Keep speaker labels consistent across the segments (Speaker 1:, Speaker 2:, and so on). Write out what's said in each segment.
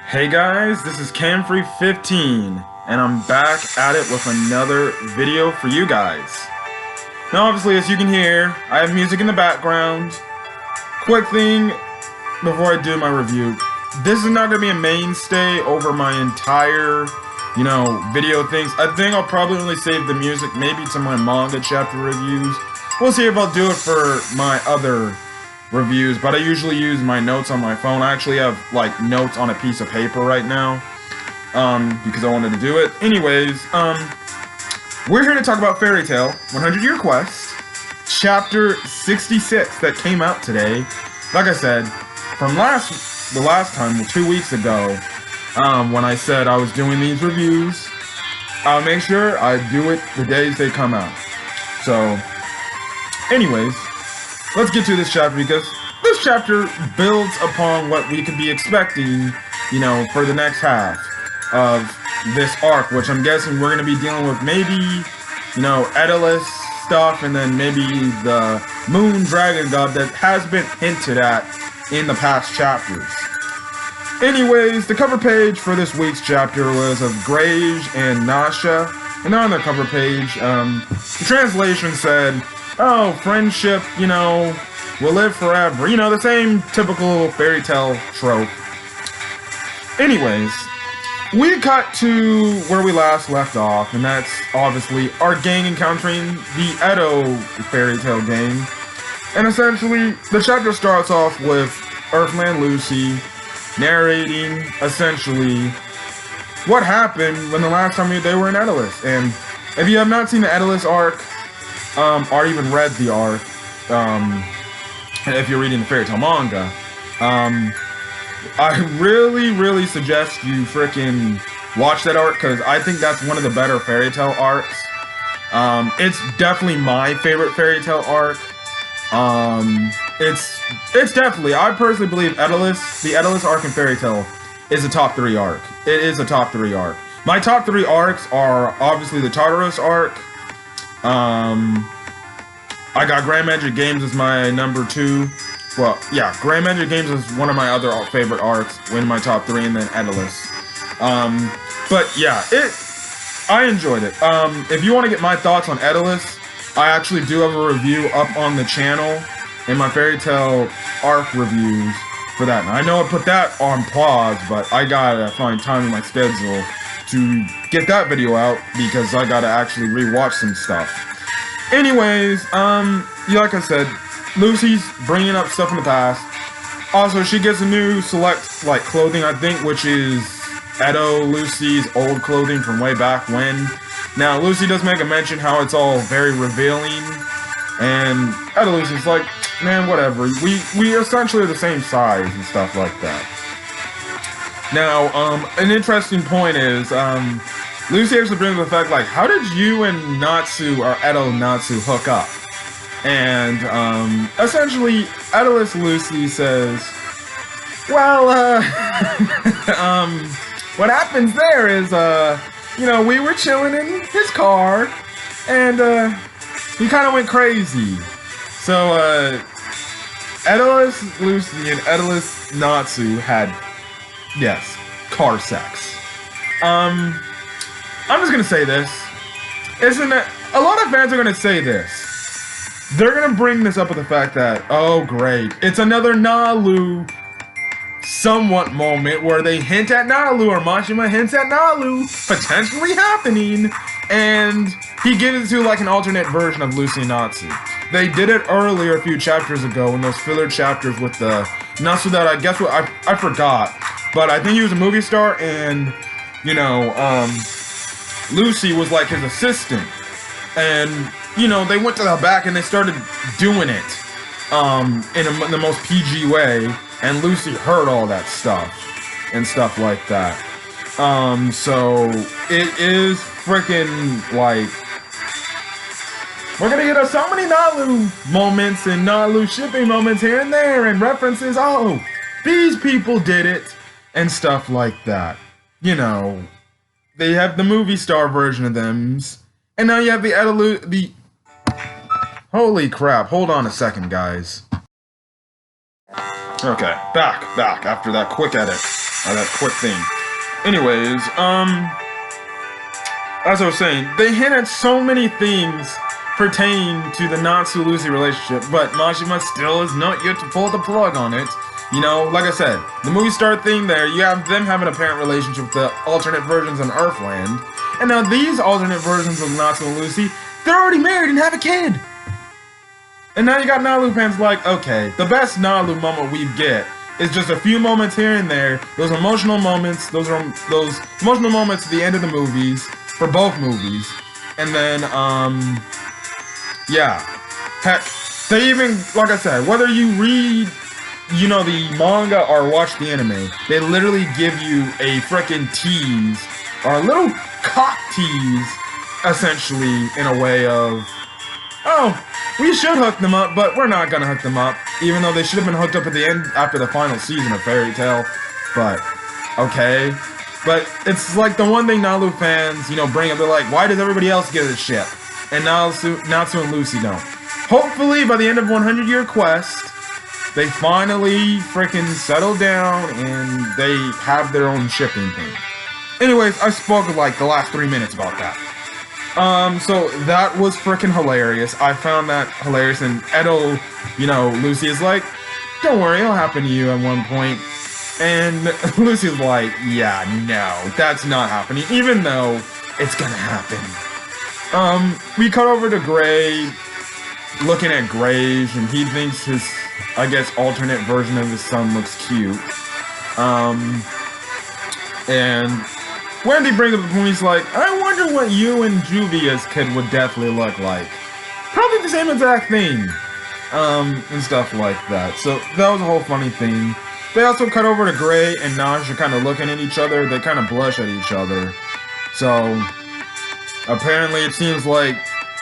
Speaker 1: Hey guys, this is Camfree15, and I'm back at it with another video for you guys. Now obviously, as you can hear, I have music in the background. Quick thing before I do my review, this is not going to be a mainstay over my entire, video things. I think I'll probably only save the music maybe to my manga chapter reviews. We'll see if I'll do it for my other reviews, but I usually use my notes on my phone. I actually have notes on a piece of paper right now because I wanted to do it. Anyways, we're here to talk about Fairy Tail 100 Year Quest chapter 66 that came out today. Like I said, from the last time, 2 weeks ago, when I said I was doing these reviews, I'll make sure I do it the days they come out. So anyways, let's get to this chapter, because this chapter builds upon what we could be expecting, for the next half of this arc, which I'm guessing we're going to be dealing with maybe, Daedalus stuff, and then maybe the Moon Dragon God that has been hinted at in the past chapters. Anyways, the cover page for this week's chapter was of Grage and Nasha, and on the cover page, the translation said, "Oh, friendship, will live forever." The same typical fairy tale trope. Anyways, we cut to where we last left off, and that's obviously our gang encountering the Edo fairy tale gang. And essentially, the chapter starts off with Earthman Lucy narrating, essentially, what happened when the last time they were in Daedalus. And if you have not seen the Daedalus arc, or even read the arc, if you're reading the fairy tale manga, I really suggest you freaking watch that arc, because I think that's one of the better fairy tale arcs. It's definitely my favorite fairy tale arc. It's definitely, I personally believe the Daedalus arc in fairy tale is a top 3 arc. It is a top 3 arc. My top 3 arcs are obviously the Tartarus arc. I got Grand Magic Games as my number 2. Well, yeah, Grand Magic Games is one of my other favorite arcs in my top 3, and then Daedalus. But yeah, I enjoyed it. If you want to get my thoughts on Daedalus, I actually do have a review up on the channel in my fairy tale arc reviews for that. And I know I put that on pause, but I gotta find time in my schedule to get that video out, because I gotta actually rewatch some stuff. Anyways, like I said, Lucy's bringing up stuff in the past. Also, she gets a new select, clothing, I think, which is Edo Lucy's old clothing from way back when. Now, Lucy does make a mention how it's all very revealing, and Edo Lucy's like, man, whatever. We essentially are the same size and stuff like that. Now, an interesting point is, Lucy actually brings up the fact, how did you and Natsu, or Edo Natsu, hook up? And, essentially, Daedalus Lucy says, well, what happens there is, we were chilling in his car, and, he kind of went crazy. So, Daedalus Lucy and Daedalus Natsu had, yes, car sex. I'm just gonna say this. Isn't it? A lot of fans are gonna say this. They're gonna bring this up with the fact that, oh great, it's another Nalu somewhat moment where they hint at Nalu, or Mashima hints at Nalu potentially happening, and he gives to an alternate version of Lucy and Natsu. They did it earlier a few chapters ago in those filler chapters with the Natsu that I guess what I forgot, but I think he was a movie star, and Lucy was his assistant, and they went to the back and they started doing it in the most PG way, and Lucy heard all that stuff and stuff like that. So it is freaking we're gonna get so many Nalu moments and Nalu shipping moments here and there, and references, oh, these people did it, and stuff like that. They have the movie star version of them, and now you have the holy crap, hold on a second, guys. Okay, back after that quick edit. that quick thing. Anyways, as I was saying, they hint at so many things pertaining to the Natsu-Lucy relationship, but Mashima still is not yet to pull the plug on it. You know, like I said, the movie star thing there, you have them having a parent relationship with the alternate versions on Earthland, and now these alternate versions of Natsu and Lucy, they're already married and have a kid! And now you got Nalu fans like, okay, the best Nalu moment we get is just a few moments here and there, those emotional moments, those emotional moments at the end of the movies, for both movies, and then, yeah. Heck, they even, like I said, whether you read, you know, the manga or watch the anime, they literally give you a frickin' tease, or a little cock tease, essentially, in a way of, oh, we should hook them up, but we're not gonna hook them up, even though they should have been hooked up at the end after the final season of Fairy Tail, but, okay. But it's like the one thing Nalu fans, you know, bring up, they're like, why does everybody else get this shit? And Natsu and Lucy don't. Hopefully, by the end of 100 Year Quest, they finally frickin' settle down and they have their own shipping thing. Anyways, I spoke like the last 3 minutes about that. So that was frickin' hilarious. I found that hilarious, and Edo, you know, Lucy is like, don't worry, it'll happen to you at one point. And Lucy's like, yeah, no, that's not happening, even though it's gonna happen. We cut over to Gray, looking at Graves, and he thinks his, I guess, alternate version of his son looks cute. And Wendy brings up the point, he's like, I wonder what you and Juvia's kid would definitely look like. Probably the same exact thing. And stuff like that. So that was a whole funny thing. They also cut over to Gray and Nash are kind of looking at each other. They kind of blush at each other. So, apparently it seems like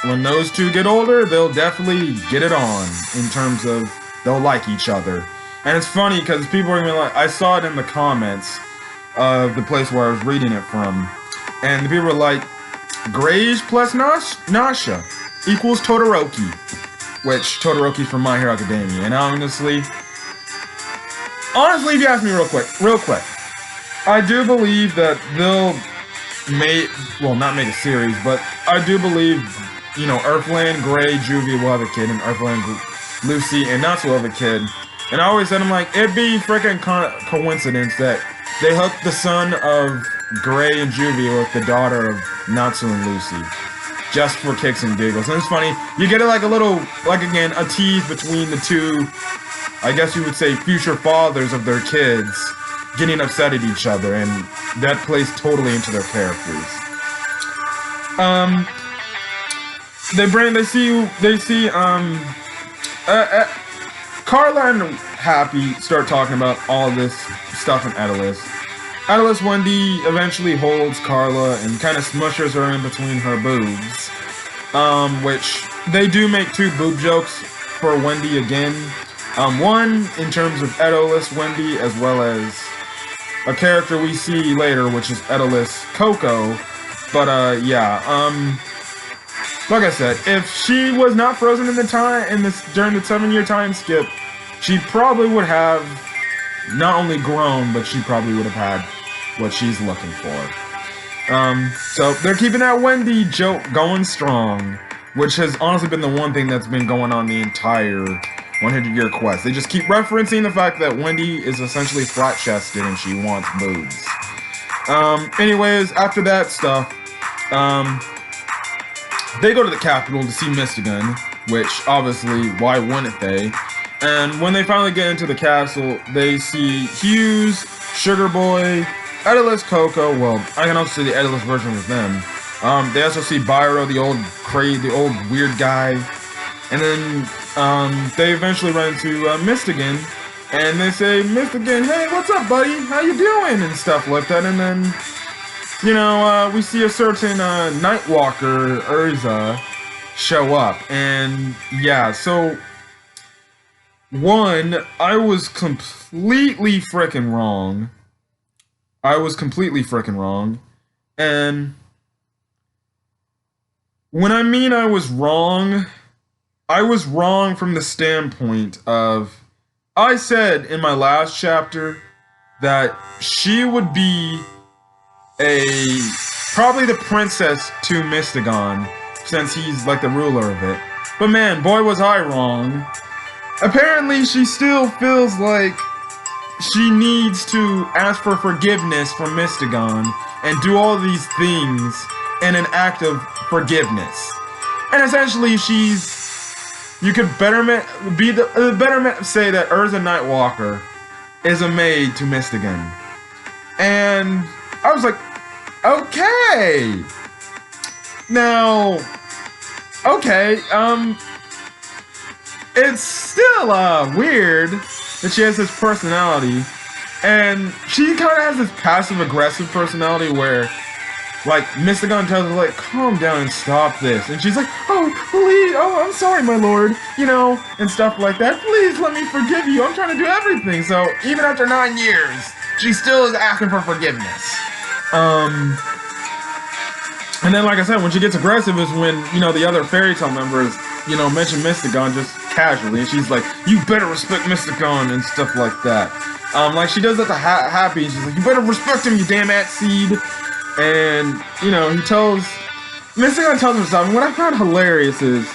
Speaker 1: when those two get older, they'll definitely get it on in terms of they'll like each other. And it's funny because people are gonna be like, I saw it in the comments of the place where I was reading it from, and the people were like, Grays plus Nasha equals Todoroki, which Todoroki's from My Hero Academia. And honestly, if you ask me real quick, I do believe that they'll not make a series, but I do believe, you know, Earthland, Gray, Juvia will have a kid, and Earthland, Lucy, and Natsu will have a kid. And I always said, I'm like, it'd be freaking coincidence that they hooked the son of Gray and Juvia with the daughter of Natsu and Lucy. Just for kicks and giggles. And it's funny, you get it like a little, like again, a tease between the two, I guess you would say, future fathers of their kids getting upset at each other, and that plays totally into their characters. They see Carla and Happy start talking about all this stuff in Edelus. Wendy eventually holds Carla and kind of smushes her in between her boobs. Which they do make two boob jokes for Wendy again. One in terms of Edelus Wendy, as well as a character we see later, which is Edelus Coco. But like I said, if she was not frozen in during the 7-year time skip, she probably would have not only grown, but she probably would have had what she's looking for. So they're keeping that Wendy joke going strong, which has honestly been the one thing that's been going on the entire 100-Year Quest. They just keep referencing the fact that Wendy is essentially flat-chested and she wants boobs. Anyways, after that stuff, they go to the capital to see Mystigan, which obviously, why wouldn't they? And when they finally get into the castle, they see Hughes, Sugar Boy, Edelus Coco. Well, I can also see the Edelus version of them. They also see Byro, the old weird guy. And then they eventually run into Mystigan, and they say, Mystigan, hey, what's up, buddy? How you doing? And stuff like that. And then, you know, we see a certain Nightwalker, Urza, show up. And yeah, so one, I was completely freaking wrong. And when I mean I was wrong from the standpoint of, I said in my last chapter that she would be probably the princess to Mystagon, since he's like the ruler of it. But man, boy was I wrong. Apparently she still feels like she needs to ask for forgiveness from Mystagon and do all these things in an act of forgiveness. And essentially you could say that Urza Nightwalker is a maid to Mystagon. And I was like, okay. Now, okay, it's still weird that she has this personality, and she kind of has this passive-aggressive personality where, like, Mystagon tells her, like, calm down and stop this, and she's like, oh, please, oh, I'm sorry, my lord, you know, and stuff like that. Please let me forgive you. I'm trying to do everything. So even after 9 years, she still is asking for forgiveness. And then, like I said, when she gets aggressive is when, you know, the other fairy tale members, you know, mention Mystagon just casually, and she's like, you better respect Mystagon and stuff like that. Like, she does that to Happy, and she's like, you better respect him, you damn ant seed. And, you know, Mystagon tells him stuff, and what I found hilarious is,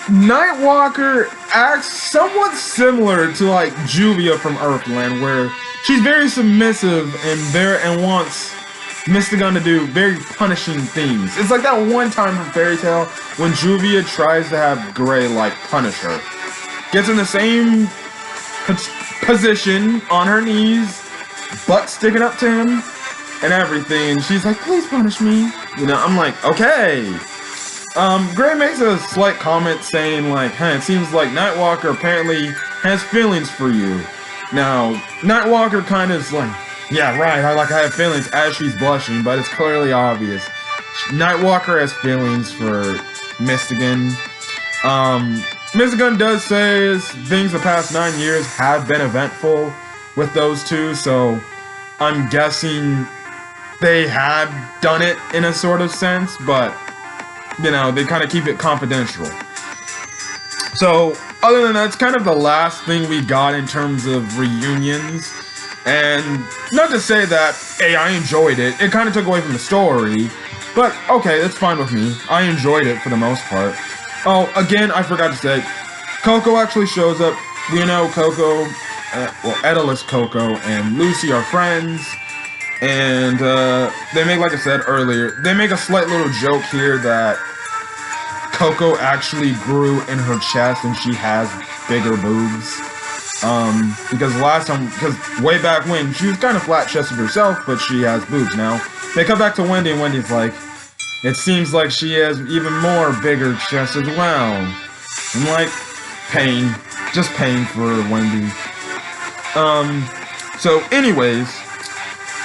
Speaker 1: Nightwalker acts somewhat similar to, like, Juvia from Earthland, where she's very submissive and wants Mystagon to do very punishing things. It's like that one time from Fairy Tail when Juvia tries to have Gray, like, punish her. Gets in the same position, on her knees, butt sticking up to him, and everything, and she's like, please punish me. You know, I'm like, okay. Gray makes a slight comment saying, like, hey, it seems like Nightwalker apparently has feelings for you. Now, Nightwalker kind of is like, yeah, right, I have feelings, as she's blushing, but it's clearly obvious. Nightwalker has feelings for Mystagon. Mystagon does say things the past 9 years have been eventful with those two, so I'm guessing they had done it in a sort of sense, but, you know, they kind of keep it confidential. So, other than that, it's kind of the last thing we got in terms of reunions. And not to say that, hey, I enjoyed it. It kind of took away from the story. But, okay, that's fine with me. I enjoyed it for the most part. Oh, again, I forgot to say, Coco actually shows up. We know Coco, well, Edalus Coco and Lucy are friends. And they make, like I said earlier, they make a slight little joke here that Coco actually grew in her chest and she has bigger boobs. Because way back when, she was kind of flat-chested herself, but she has boobs now. They come back to Wendy, and Wendy's like, it seems like she has even more bigger chest as well. I'm like, pain. Just pain for Wendy. So anyways,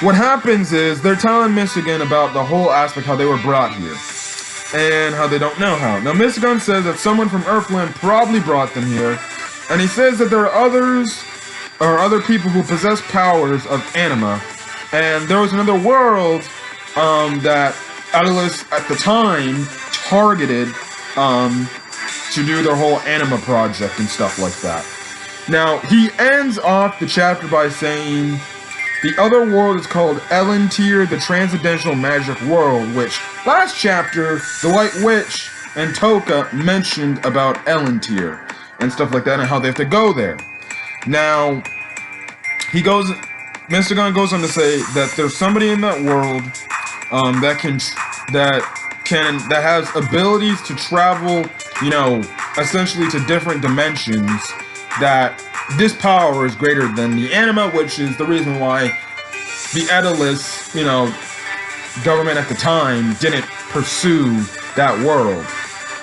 Speaker 1: what happens is, they're telling Mystagon about the whole aspect, how they were brought here. And how they don't know how. Now, Mystagon says that someone from Earthland probably brought them here. And he says that there are other people who possess powers of anima. And there was another world that Atlas at the time targeted to do their whole anima project and stuff like that. Now, he ends off the chapter by saying, the other world is called Elentir, the Transcendental Magic World, which last chapter, the White Witch and Toka mentioned about Elentir and stuff like that, and how they have to go there. Now, Mystagon goes on to say that there's somebody in that world that has abilities to travel, you know, essentially to different dimensions. That this power is greater than the anima, which is the reason why the Edalus, you know, government at the time didn't pursue that world.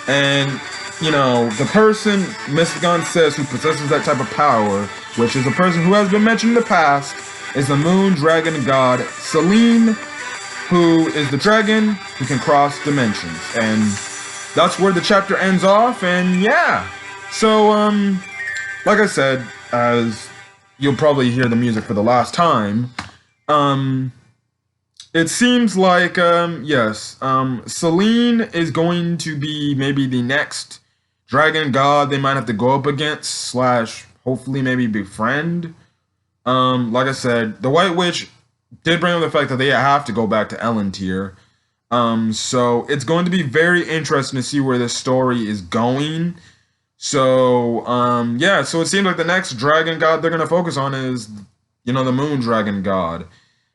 Speaker 1: And you know, the person Mystagon says who possesses that type of power, which is a person who has been mentioned in the past, is the moon dragon god Selene, who is the dragon who can cross dimensions. And that's where the chapter ends off, and yeah. So, like I said, as you'll probably hear the music for the last time, it seems like, yes, Selene is going to be maybe the next dragon god they might have to go up against, / hopefully maybe befriend. Like I said, the White Witch did bring up the fact that they have to go back to Elentir. So it's going to be very interesting to see where this story is going. So, yeah, so it seems like the next dragon god they're gonna focus on is, the moon dragon god.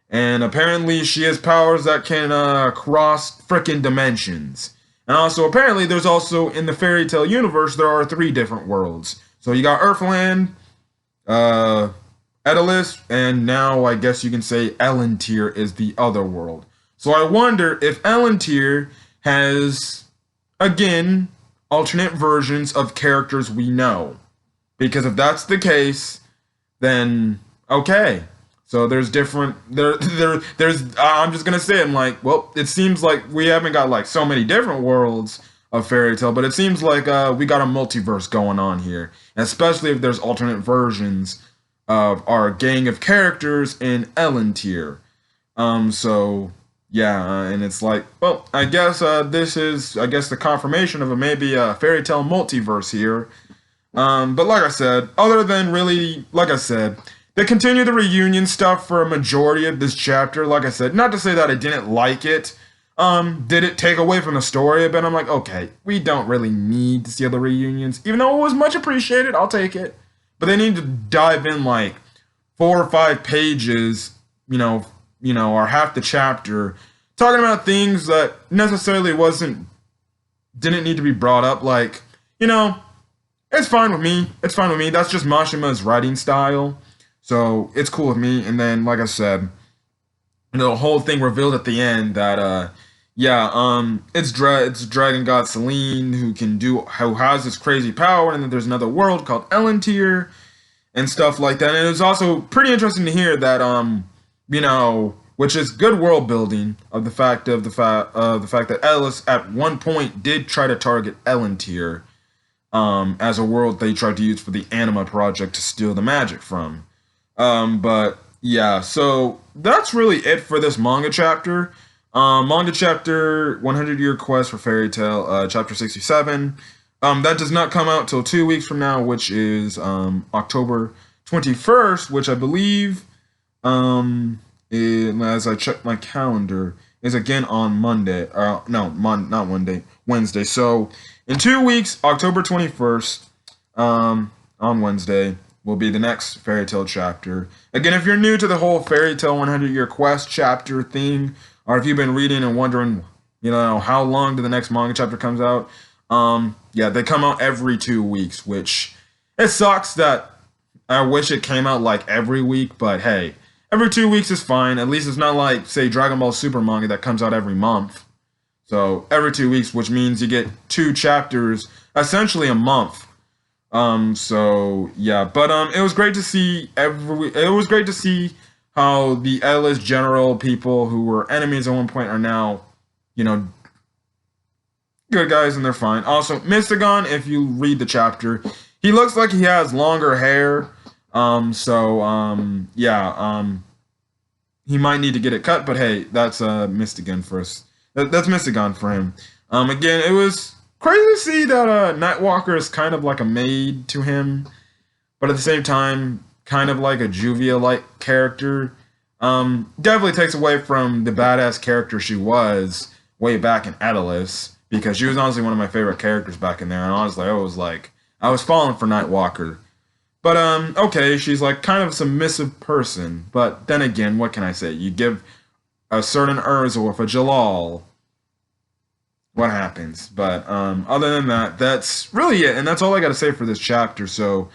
Speaker 1: And apparently she has powers that can cross frickin' dimensions. And also, apparently, there's also, in the fairy tale universe, there are 3 different worlds. So you got Earthland, Edelis, and now I guess you can say Elentir is the other world. So I wonder if Elentir has, again, alternate versions of characters we know. Because if that's the case, then okay. So there's different there's I'm just gonna say, I'm like, well, it seems like we haven't got like so many different worlds of fairy tale, but it seems like we got a multiverse going on here. And especially if there's alternate versions of our gang of characters in Elentir. So yeah, and it's like, well, I guess this is, the confirmation of maybe a fairy tale multiverse here. But like I said, other than really, like I said, they continue the reunion stuff for a majority of this chapter. Like I said, not to say that I didn't like it. Did it take away from the story a bit? I'm like, okay, we don't really need to see other reunions. Even though it was much appreciated, I'll take it. But they need to dive in like 4 or 5 pages, or half the chapter, talking about things that necessarily didn't need to be brought up. Like, it's fine with me. It's fine with me. That's just Mashima's writing style. So it's cool with me. And then, like I said, the whole thing revealed at the end that, it's Dragon God Selene who has this crazy power, and then there's another world called Elentir and stuff like that. And it was also pretty interesting to hear that, which is good world building of the fact that Ellis at one point did try to target Elentir, as a world they tried to use for the Anima project to steal the magic from. But yeah, so that's really it for this manga chapter. Manga chapter 100 Year Quest for Fairy Tail, chapter 67. That does not come out till 2 weeks from now, which is October 21st, which I believe, as I check my calendar, is again on Monday. Not Monday, Wednesday. So in 2 weeks, October 21st, on Wednesday, will be the next fairy tale chapter. Again, if you're new to the whole fairy tale 100 Year Quest chapter thing, or if you've been reading and wondering, how long to the next manga chapter comes out, they come out every 2 weeks, which it sucks that I wish it came out like every week, but hey, every 2 weeks is fine. At least it's not like, say, Dragon Ball Super manga that comes out every month. So every 2 weeks, which means you get 2 chapters, essentially a month. So yeah, but it was great to see how the Ellis general people who were enemies at one point are now, good guys, and they're fine. Also, Mystagon, if you read the chapter, he looks like he has longer hair. He might need to get it cut, but hey, that's Mystagon for us. That's Mystagon for him. Again, it was crazy to see that Nightwalker is kind of like a maid to him, but at the same time, kind of like a Juvia-like character. Definitely takes away from the badass character she was way back in Edelis, because she was honestly one of my favorite characters back in there, and honestly, I was falling for Nightwalker. But, okay, she's like kind of a submissive person, but then again, what can I say? You give a certain Urza with a Jalal, what happens? But other than that, that's really it, and that's all I gotta say for this chapter. So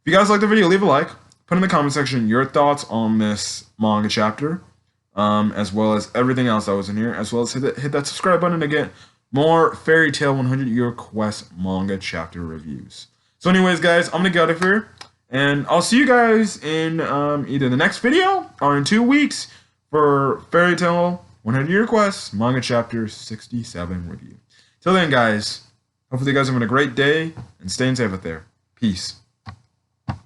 Speaker 1: if you guys like the video, leave a like, put in the comment section your thoughts on this manga chapter, as well as everything else that was in here, as well as hit that subscribe button to get more Fairy Tail 100 Year Quest manga chapter reviews. So anyways, guys, I'm gonna get out of here, and I'll see you guys in either the next video or in 2 weeks for Fairy Tail 100 Year Quest manga chapter 67 review. Till then, guys, hopefully you guys are having a great day and staying safe out there. Peace.